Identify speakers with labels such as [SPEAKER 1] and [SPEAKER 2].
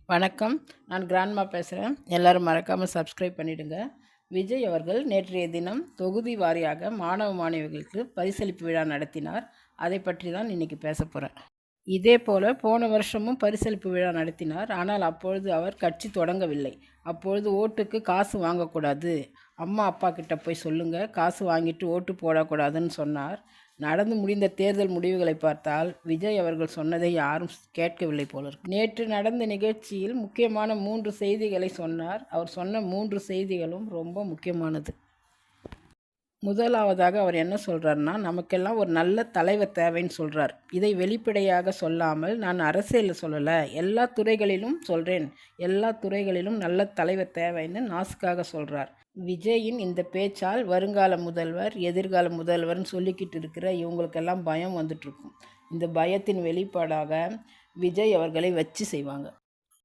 [SPEAKER 1] வணக்கம். நான் கிராண்ட்மா பேசுகிறேன். எல்லோரும் மறக்காமல் சப்ஸ்கிரைப் பண்ணிவிடுங்க. விஜய் அவர்கள் நேற்றைய தினம் தொகுதி வாரியாக மாணவ மாணவிகளுக்கு பரிசளிப்பு விழா நடத்தினார். அதை பற்றி தான் இன்றைக்கி பேச போகிறேன். இதே போல் போன வருஷமும் பரிசளிப்பு விழா நடத்தினார். ஆனால் அப்பொழுது அவர் கட்சி தொடங்கவில்லை. அப்பொழுது ஓட்டுக்கு காசு வாங்கக்கூடாது, அம்மா அப்பா கிட்ட போய் சொல்லுங்கள், காசு வாங்கிட்டு ஓட்டு போடக்கூடாதுன்னு சொன்னார். நடந்து முடிந்த தேர்தல் முடிவுகளை பார்த்தால் விஜய் அவர்கள் சொன்னதை யாரும் கேட்கவில்லை போல இருக்கு. நேற்று நடந்த நிகழ்ச்சியில் முக்கியமான 3 செய்திகளை சொன்னார். அவர் சொன்ன 3 செய்திகளும் ரொம்ப முக்கியமானது. முதலாவதாக அவர் என்ன சொல்கிறாருன்னா, நமக்கெல்லாம் ஒரு நல்ல தலைவர் தேவைன்னு சொல்கிறார். இதை வெளிப்படையாக சொல்லாமல் நான் அரசியலில் சொல்லலை, எல்லா துறைகளிலும் சொல்கிறேன், எல்லா துறைகளிலும் நல்ல தலைவர் தேவைன்னு நாசுக்காக சொல்கிறார். விஜயின் இந்த பேச்சால் வருங்கால முதல்வர், எதிர்கால முதல்வர்னு சொல்லிக்கிட்டு இருக்கிற இவங்களுக்கெல்லாம் பயம் வந்துட்டுருக்கும். இந்த பயத்தின் வெளிப்பாடாக விஜய் அவர்களை வச்சு செய்வாங்க.